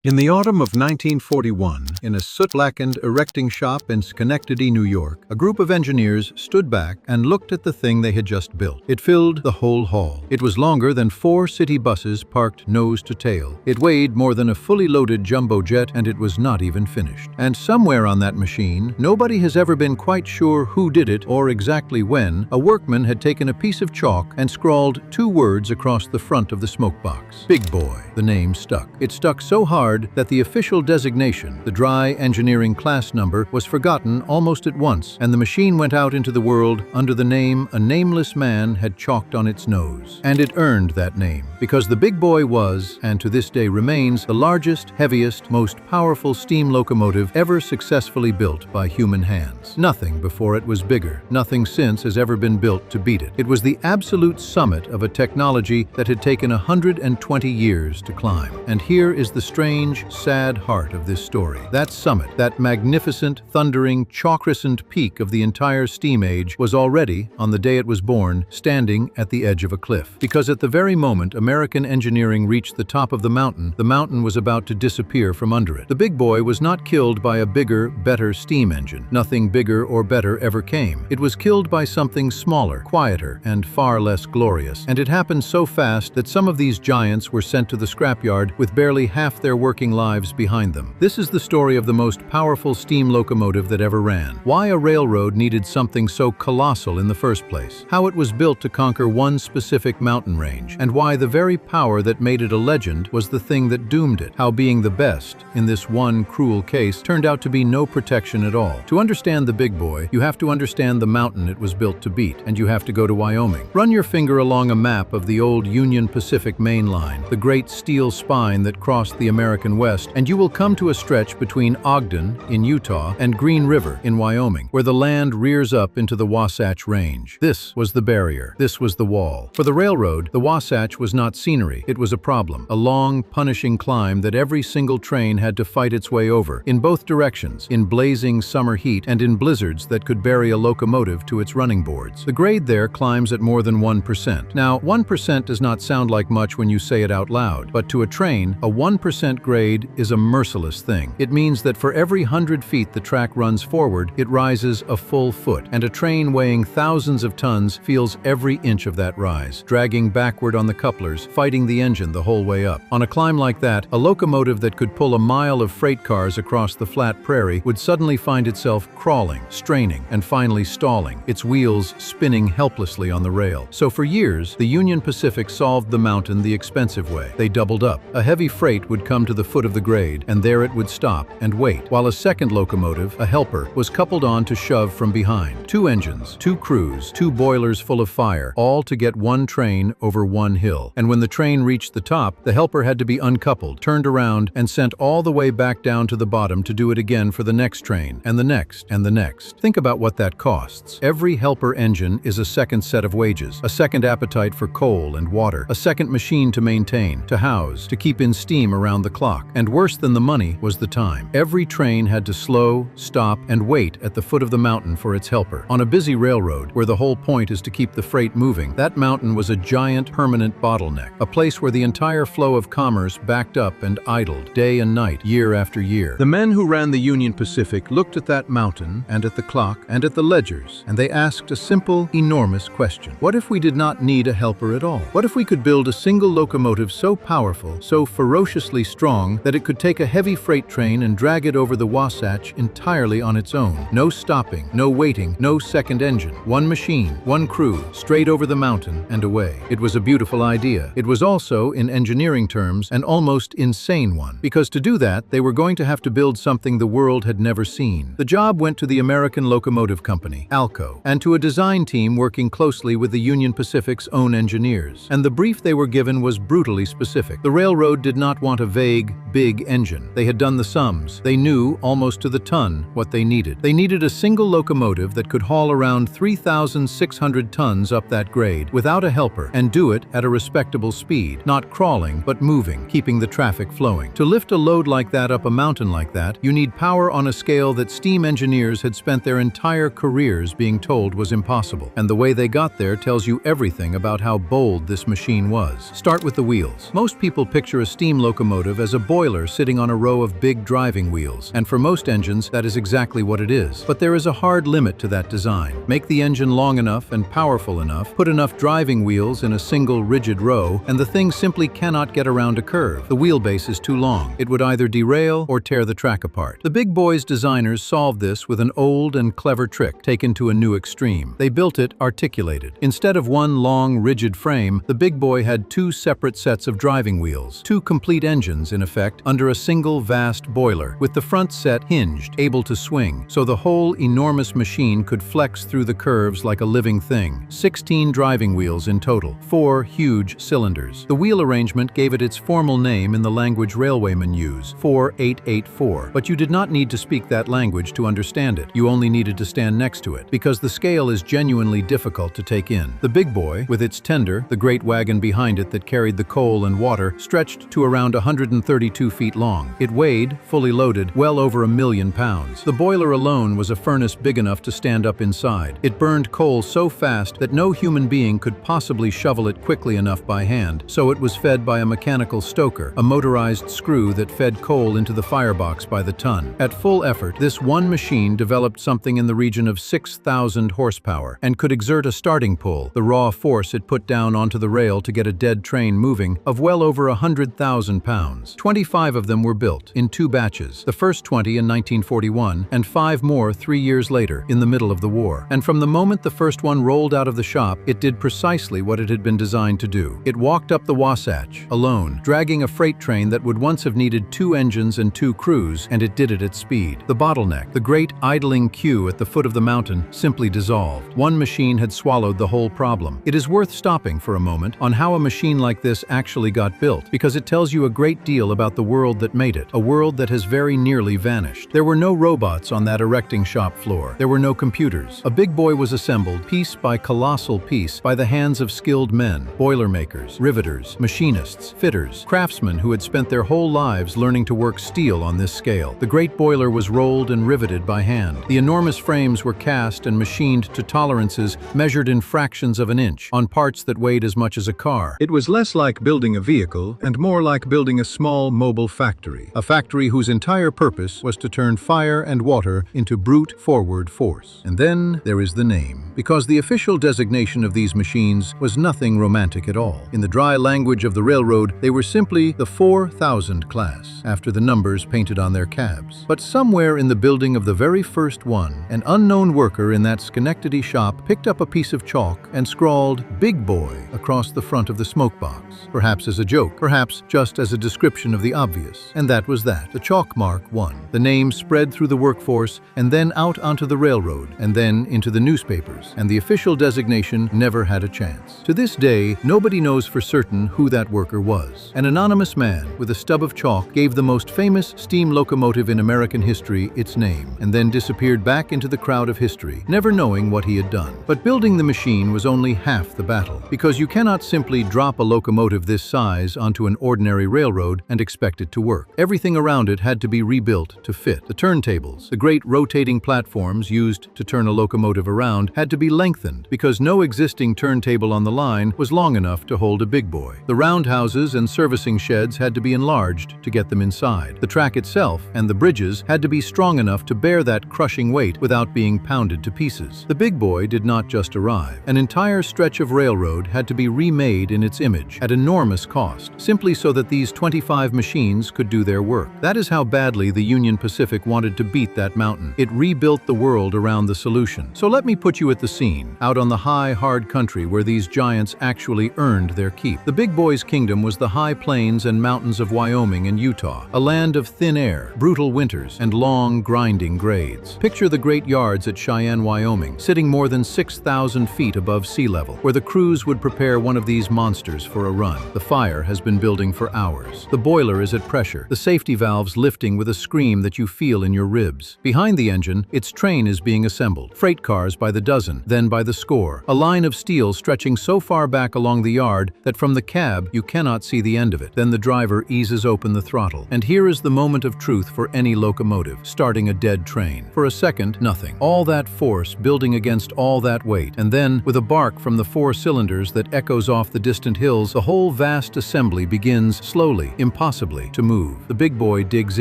In the autumn of 1941, in a soot-blackened erecting shop in Schenectady, New York, a group of engineers stood back and looked at the thing they had just built. It filled the whole hall. It was longer than 4 city buses parked nose to tail. It weighed more than a fully loaded jumbo jet, and it was not even finished. And somewhere on that machine, nobody has ever been quite sure who did it or exactly when, a workman had taken a piece of chalk and scrawled 2 words across the front of the smoke box. Big Boy. The name stuck. It stuck so hard that the official designation, the dry engineering class number, was forgotten almost at once, and the machine went out into the world under the name a nameless man had chalked on its nose. And it earned that name, because the Big Boy was, and to this day remains, the largest, heaviest, most powerful steam locomotive ever successfully built by human hands. Nothing before it was bigger. Nothing since has ever been built to beat it. It was the absolute summit of a technology that had taken 120 years to climb. And here is the strange, sad heart of this story. That summit, that magnificent, thundering, chalk-christened peak of the entire steam age, was already, on the day it was born, standing at the edge of a cliff. Because at the very moment American engineering reached the top of the mountain was about to disappear from under it. The Big Boy was not killed by a bigger, better steam engine. Nothing bigger or better ever came. It was killed by something smaller, quieter, and far less glorious. And it happened so fast that some of these giants were sent to the scrapyard with barely half their working lives behind them. This is the story of the most powerful steam locomotive that ever ran. Why a railroad needed something so colossal in the first place. How it was built to conquer one specific mountain range. And why the very power that made it a legend was the thing that doomed it. How being the best, in this one cruel case, turned out to be no protection at all. To understand the Big Boy, you have to understand the mountain it was built to beat, and you have to go to Wyoming. Run your finger along a map of the old Union Pacific main line, the great steel spine that crossed the American West, and you will come to a stretch between Ogden, in Utah, and Green River, in Wyoming, where the land rears up into the Wasatch Range. This was the barrier. This was the wall. For the railroad, the Wasatch was not scenery. It was a problem. A long, punishing climb that every single train had to fight its way over, in both directions, in blazing summer heat and in blizzards that could bury a locomotive to its running boards. The grade there climbs at more than 1%. Now, 1% does not sound like much when you say it out loud, but to a train, a 1% grade is a merciless thing. It means that for every 100 feet the track runs forward, it rises a full foot, and a train weighing thousands of tons feels every inch of that rise, dragging backward on the couplers, fighting the engine the whole way up. On a climb like that, a locomotive that could pull a mile of freight cars across the flat prairie would suddenly find itself crawling, straining, and finally stalling, its wheels spinning helplessly on the rail. So for years, the Union Pacific solved the mountain the expensive way. They doubled up. A heavy freight would come to the foot of the grade, and there it would stop and wait, while a second locomotive, a helper, was coupled on to shove from behind. 2 engines, 2 crews, 2 boilers full of fire, all to get one train over one hill. And when the train reached the top, the helper had to be uncoupled, turned around, and sent all the way back down to the bottom to do it again for the next train, and the next, and the next. Think about what that costs. Every helper engine is a second set of wages, a second appetite for coal and water, a second machine to maintain, to house, to keep in steam around the clock. And worse than the money was the time. Every train had to slow, stop, and wait at the foot of the mountain for its helper. On a busy railroad, where the whole point is to keep the freight moving, that mountain was a giant permanent bottleneck, a place where the entire flow of commerce backed up and idled, day and night, year after year. The men who ran the Union Pacific looked at that mountain, and at the clock, and at the ledgers, and they asked a simple, enormous question. What if we did not need a helper at all? What if we could build a single locomotive so powerful, so ferociously strong, that it could take a heavy freight train and drag it over the Wasatch entirely on its own? No stopping, no waiting, no second engine. One machine, one crew, straight over the mountain and away. It was a beautiful idea. It was also, in engineering terms, an almost insane one. Because to do that, they were going to have to build something the world had never seen. The job went to the American Locomotive Company, ALCO, and to a design team working closely with the Union Pacific's own engineers. And the brief they were given was brutally specific. The railroad did not want a vague, big engine. They had done the sums, comes. They knew, almost to the ton, what they needed. They needed a single locomotive that could haul around 3,600 tons up that grade without a helper and do it at a respectable speed, not crawling, but moving, keeping the traffic flowing. To lift a load like that up a mountain like that, you need power on a scale that steam engineers had spent their entire careers being told was impossible. And the way they got there tells you everything about how bold this machine was. Start with the wheels. Most people picture a steam locomotive as a boiler sitting on a row of big driving wheels, and for most engines, that is exactly what it is. But there is a hard limit to that design. Make the engine long enough and powerful enough, put enough driving wheels in a single rigid row, and the thing simply cannot get around a curve. The wheelbase is too long. It would either derail or tear the track apart. The Big Boys designers solved this with an old and clever trick taken to a new extreme. They built it articulated. Instead of one long, rigid frame, the Big Boy had two separate sets of driving wheels, two complete engines, in effect, under a single vast boiler, with the front set hinged, able to swing, so the whole enormous machine could flex through the curves like a living thing. 16 driving wheels in total, 4 huge cylinders. The wheel arrangement gave it its formal name in the language railwaymen use, 4884, but you did not need to speak that language to understand it. You only needed to stand next to it, because the scale is genuinely difficult to take in. The Big Boy, with its tender, the great wagon behind it that carried the coal and water, stretched to around 132 feet long. It weighed, fully loaded, well over 1,000,000 pounds. The boiler alone was a furnace big enough to stand up inside. It burned coal so fast that no human being could possibly shovel it quickly enough by hand, so it was fed by a mechanical stoker, a motorized screw that fed coal into the firebox by the ton. At full effort, this one machine developed something in the region of 6,000 horsepower and could exert a starting pull, the raw force it put down onto the rail to get a dead train moving, of well over 100,000 pounds. 25 of them were built, in 2 batches, the first 20 in 1941 and 5 more 3 years later, in the middle of the war. And from the moment the first one rolled out of the shop, it did precisely what it had been designed to do. It walked up the Wasatch, alone, dragging a freight train that would once have needed 2 engines and 2 crews, and it did it at speed. The bottleneck, the great idling queue at the foot of the mountain, simply dissolved. One machine had swallowed the whole problem. It is worth stopping for a moment on how a machine like this actually got built, because it tells you a great deal about the world that made it, a world that has very nearly vanished. There were no robots on that erecting shop floor. There were no computers. A Big Boy was assembled, piece by colossal piece, by the hands of skilled men, boilermakers, riveters, machinists, fitters, craftsmen who had spent their whole lives learning to work steel on this scale. The great boiler was rolled and riveted by hand. The enormous frames were cast and machined to tolerances measured in fractions of an inch, on parts that weighed as much as a car. It was less like building a vehicle and more like building a small mobile factory. A factory whose entire purpose was to turn fire and water into brute forward force. And then there is the name, because the official designation of these machines was nothing romantic at all. In the dry language of the railroad, they were simply the 4,000 class, after the numbers painted on their cabs. But somewhere in the building of the very first one, an unknown worker in that Schenectady shop picked up a piece of chalk and scrawled "Big Boy" across the front of the smoke box. Perhaps as a joke, perhaps just as a description of the obvious. And that was that. The chalk mark won. The name spread through the workforce and then out onto the railroad and then into the newspapers, and the official designation never had a chance. To this day, nobody knows for certain who that worker was. An anonymous man with a stub of chalk gave the most famous steam locomotive in American history its name, and then disappeared back into the crowd of history, never knowing what he had done. But building the machine was only half the battle, because you cannot simply drop a locomotive this size onto an ordinary railroad and expect it to work. Everything around it had to be rebuilt to fit. The turntables, the great rotating platforms used to turn a locomotive around, had to be lengthened, because no existing turntable on the line was long enough to hold a Big Boy. The roundhouses and servicing sheds had to be enlarged to get them inside. The track itself and the bridges had to be strong enough to bear that crushing weight without being pounded to pieces. The Big Boy did not just arrive. An entire stretch of railroad had to be remade in its image at enormous cost, simply so that these 25 machines could do their work. That is how badly the Union Pacific wanted to beat that mountain. It rebuilt the world around the solution. So let me put you at the scene, out on the high, hard country where these giants actually earned their keep. The Big Boy's kingdom was the high plains and mountains of Wyoming and Utah, a land of thin air, brutal winters, and long, grinding grades. Picture the great yards at Cheyenne, Wyoming, sitting more than 6,000 feet above sea level, where the crews would prepare one of these monsters for a run. The fire has been building for hours. The boiler is at pressure. The safety valves lift lifting with a scream that you feel in your ribs. Behind the engine, its train is being assembled. Freight cars by the dozen, then by the score. A line of steel stretching so far back along the yard that from the cab you cannot see the end of it. Then the driver eases open the throttle. And here is the moment of truth for any locomotive, starting a dead train. For a second, nothing. All that force building against all that weight. And then, with a bark from the 4 cylinders that echoes off the distant hills, the whole vast assembly begins slowly, impossibly, to move. The big boy digs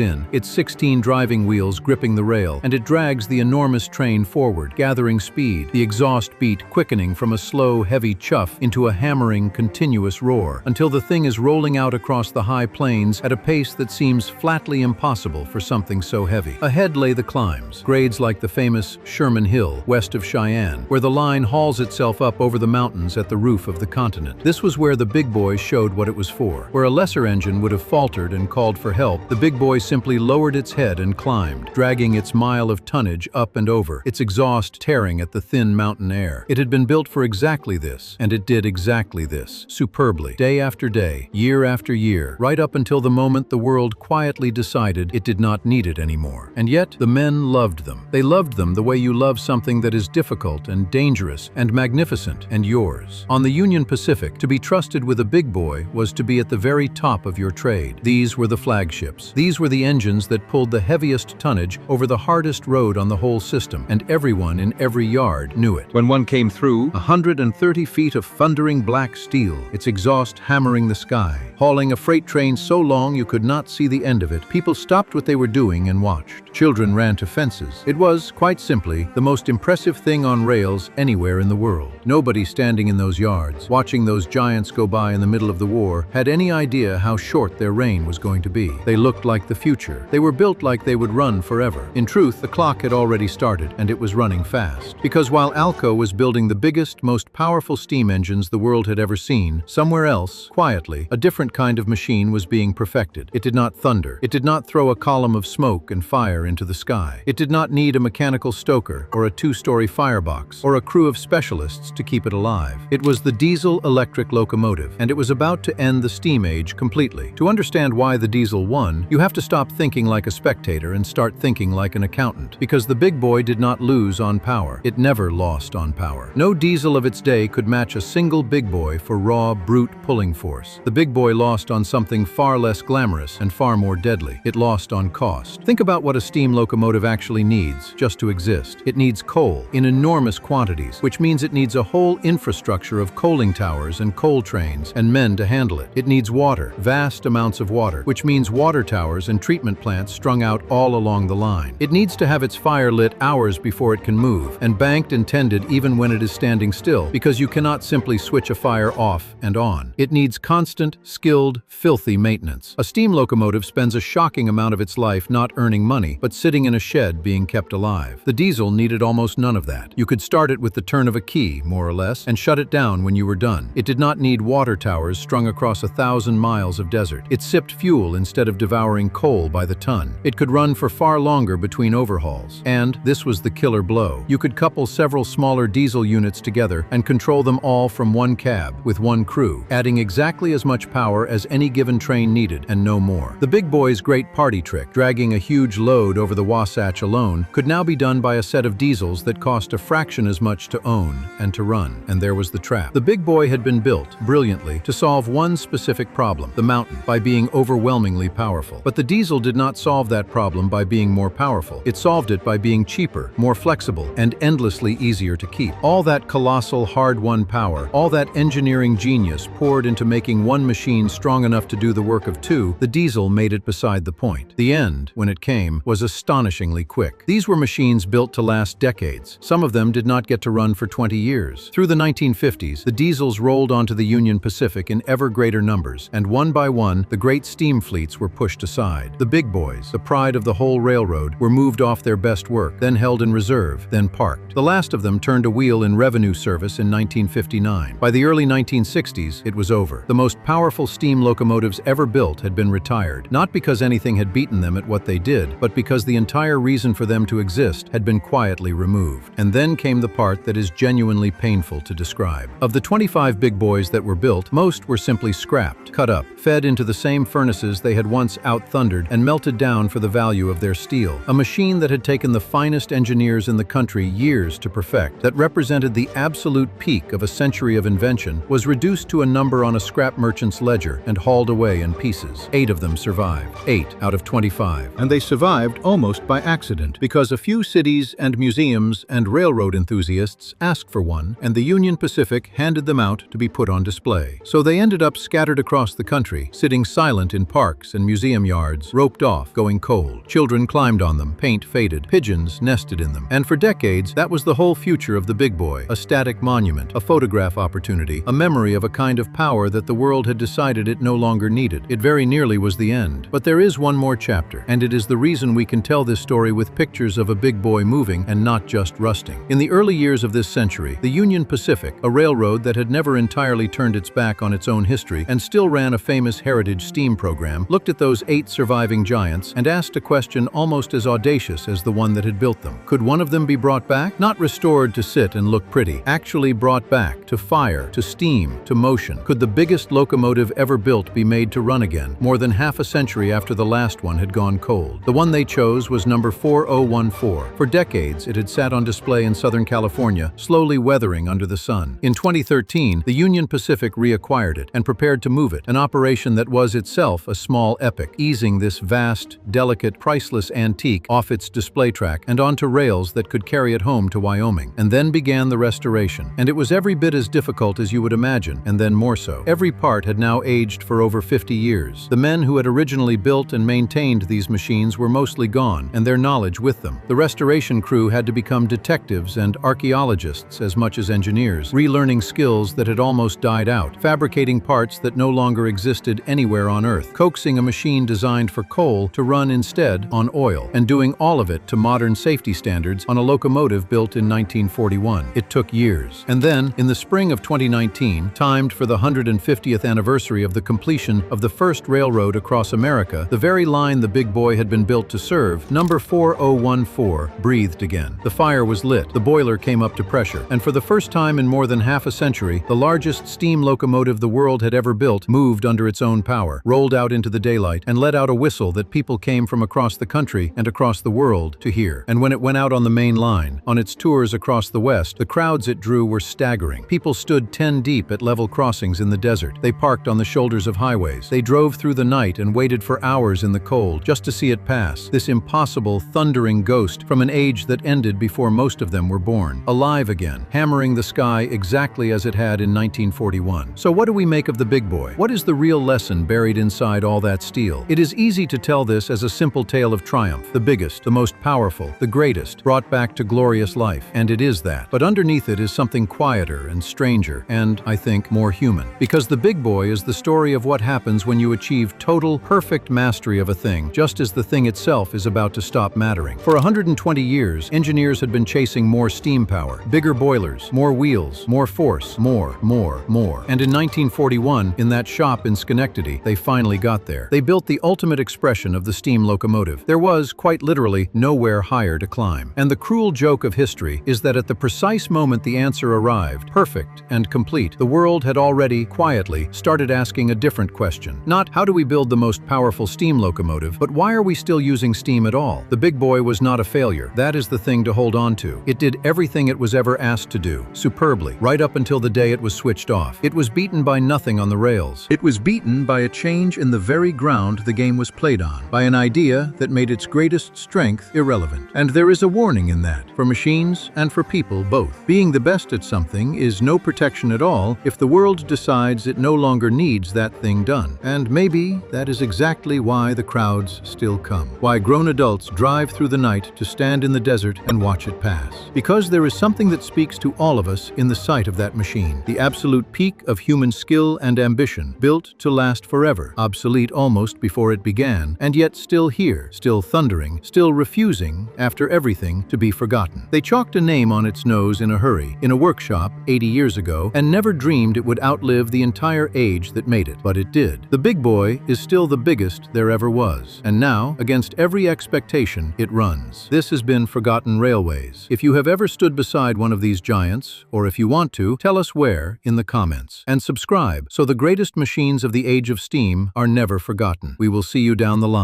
in, its 16 driving wheels gripping the rail, and it drags the enormous train forward, gathering speed, the exhaust beat quickening from a slow, heavy chuff into a hammering, continuous roar, until the thing is rolling out across the high plains at a pace that seems flatly impossible for something so heavy. Ahead lay the climbs, grades like the famous Sherman Hill, west of Cheyenne, where the line hauls itself up over the mountains at the roof of the continent. This was where the big boy showed what it was for. Where a lesser engine would have faltered and called for help, the big boy simply lowered its head and climbed, dragging its mile of tonnage up and over, its exhaust tearing at the thin mountain air. It had been built for exactly this, and it did exactly this, superbly, day after day, year after year, right up until the moment the world quietly decided it did not need it anymore. And yet, the men loved them. They loved them the way you love something that is difficult and dangerous and magnificent and yours. On the Union Pacific, to be trusted with a big boy was to be at the very top of your trade. These were the flagships. These were the engines that pulled the heaviest tonnage over the hardest road on the whole system, and everyone in every yard knew it. When one came through, 130 feet of thundering black steel, its exhaust hammering the sky, hauling a freight train so long you could not see the end of it, people stopped what they were doing and watched. Children ran to fences. It was, quite simply, the most impressive thing on rails anywhere in the world. Nobody standing in those yards, watching those giants go by in the middle of the war, had any idea how short their reign was going to be. They looked like the future. They were built like they would run forever. In truth, the clock had already started, and it was running fast. Because while Alco was building the biggest, most powerful steam engines the world had ever seen, somewhere else, quietly, a different kind of machine was being perfected. It did not thunder. It did not throw a column of smoke and fire into the sky. It did not need a mechanical stoker, or a 2-story firebox, or a crew of specialists to keep it alive. It was the diesel-electric locomotive, and it was about to end the steam age completely. To understand why the diesel won, you have to stop thinking like a spectator and start thinking like an accountant. Because the big boy did not lose on power. It never lost on power. No diesel of its day could match a single big boy for raw, brute pulling force. The big boy lost on something far less glamorous and far more deadly. It lost on cost. Think about what a steam locomotive actually needs just to exist. It needs coal in enormous quantities, which means it needs a whole infrastructure of coaling towers and coal trains and men to handle it. It needs water, vast amounts of water, which means water towers and treatment plants strung out all along the line. It needs to have its fire lit hours before it can move, and banked and tended even when it is standing still, because you cannot simply switch a fire off and on. It needs constant, skilled, filthy maintenance. A steam locomotive spends a shocking amount of its life not earning money, but sitting in a shed being kept alive. The diesel needed almost none of that. You could start it with the turn of a key, more or less, and shut it down when you were done. It did not need water towers strung across 1,000 miles of desert. It sipped fuel instead of devouring coal by the ton. It could run for far longer between overhauls. And, this was the killer blow, you could couple several smaller diesel units together and control them all from one cab, with one crew, adding exactly as much power as any given train needed, and no more. The big boy's great party trick, dragging a huge load over the Wasatch alone, could now be done by a set of diesels that cost a fraction as much to own and to run. And there was the trap. The big boy had been built, brilliantly, to solve one specific problem, the mountain, by being overwhelmingly powerful. But the diesel did not solve that problem by being more powerful. It solved it by being cheaper, more flexible, and endlessly easier to keep. All that colossal, hard-won power, all that engineering genius poured into making one machine strong enough to do the work of two, the diesel made it beside the point. The end, when it came, was astonishingly quick. These were machines built to last decades. Some of them did not get to run for 20 years. Through the 1950s, the diesels rolled onto the Union Pacific in ever greater numbers, and one by one, the great steam fleets were pushed aside. The big boys, the pride of the whole railroad, were moved off their best work, then held in reserve, then parked. The last of them turned a wheel in revenue service in 1959. By the early 1960s, it was over. The most powerful steam locomotives ever built had been retired, not because anything had beaten them at what they did, but because the entire reason for them to exist had been quietly removed. And then came the part that is genuinely painful to describe. Of the 25 big boys that were built, most were simply scrapped, cut up, fed into the same furnaces they had once out-thundered shattered and melted down for the value of their steel. A machine that had taken the finest engineers in the country years to perfect, that represented the absolute peak of a century of invention, was reduced to a number on a scrap merchant's ledger and hauled away in pieces. 8 of them survived. 8 out of 25. And they survived almost by accident, because a few cities and museums and railroad enthusiasts asked for one, and the Union Pacific handed them out to be put on display. So they ended up scattered across the country, sitting silent in parks and museum yards, roped off, going cold. Children climbed on them, paint faded, pigeons nested in them. And for decades, that was the whole future of the big boy, a static monument, a photograph opportunity, a memory of a kind of power that the world had decided it no longer needed. It very nearly was the end. But there is one more chapter, and it is the reason we can tell this story with pictures of a big boy moving and not just rusting. In the early years of this century, the Union Pacific, a railroad that had never entirely turned its back on its own history and still ran a famous heritage steam program, looked at those 8 surviving giants and asked a question almost as audacious as the one that had built them. Could one of them be brought back? Not restored to sit and look pretty, actually brought back to fire, to steam, to motion. Could the biggest locomotive ever built be made to run again, more than half a century after the last one had gone cold? The one they chose was number 4014. For decades, it had sat on display in Southern California, slowly weathering under the sun. In 2013, the Union Pacific reacquired it and prepared to move it, an operation that was itself a small epic, easing this vast, delicate, priceless antique off its display track and onto rails that could carry it home to Wyoming. And then began the restoration, and it was every bit as difficult as you would imagine, and then more so. Every part had now aged for over 50 years. The men who had originally built and maintained these machines were mostly gone, and their knowledge with them. The restoration crew had to become detectives and archaeologists as much as engineers, relearning skills that had almost died out, fabricating parts that no longer existed anywhere on Earth, coaxing a machine designed for coal to run instead on oil, and doing all of it to modern safety standards on a locomotive built in 1941. It took years. And then, in the spring of 2019, timed for the 150th anniversary of the completion of the first railroad across America, the very line the big boy had been built to serve, number 4014, breathed again. The fire was lit, the boiler came up to pressure, and for the first time in more than half a century, the largest steam locomotive the world had ever built moved under its own power, rolled out into the daylight, and let out a whistle that people came from across the country and across the world to hear. And when it went out on the main line, on its tours across the West, the crowds it drew were staggering. People stood 10 deep at level crossings in the desert. They parked on the shoulders of highways. They drove through the night and waited for hours in the cold just to see it pass, this impossible, thundering ghost from an age that ended before most of them were born, alive again, hammering the sky exactly as it had in 1941. So what do we make of the big boy? What is the real lesson buried inside all that steel? It is easy to tell this as a simple tale of triumph, the biggest, the most powerful, the greatest, brought back to glorious life, and it is that. But underneath it is something quieter and stranger, and, I think, more human. Because the big boy is the story of what happens when you achieve total, perfect mastery of a thing, just as the thing itself is about to stop mattering. For 120 years, engineers had been chasing more steam power, bigger boilers, more wheels, more force, more. And in 1941, in that shop in Schenectady, they finally got there. They built the ultimate expression of the steam locomotive. There was, quite literally, nowhere higher to climb. And the cruel joke of history is that at the precise moment the answer arrived, perfect and complete, the world had already, quietly, started asking a different question. Not, how do we build the most powerful steam locomotive, but why are we still using steam at all? The big boy was not a failure. That is the thing to hold on to. It did everything it was ever asked to do, superbly, right up until the day it was switched off. It was beaten by nothing on the rails. It was beaten by a change in the very ground the game was played on, by an idea that made its greatest strength irrelevant. And there is a warning in that, for machines and for people both. Being the best at something is no protection at all if the world decides it no longer needs that thing done. And maybe that is exactly why the crowds still come. Why grown adults drive through the night to stand in the desert and watch it pass. Because there is something that speaks to all of us in the sight of that machine. The absolute peak of human skill and ambition, built to last forever, obsolete almost before it began, and yet still here, still thundering, still refusing, after everything, to be forgotten. They chalked a name on its nose in a hurry, in a workshop 80 years ago, and never dreamed it would outlive the entire age that made it. But it did. The big boy is still the biggest there ever was. And now, against every expectation, it runs. This has been Forgotten Railways. If you have ever stood beside one of these giants, or if you want to, tell us where in the comments. And subscribe so the greatest machines of the age of steam are never forgotten. We will see you down the line.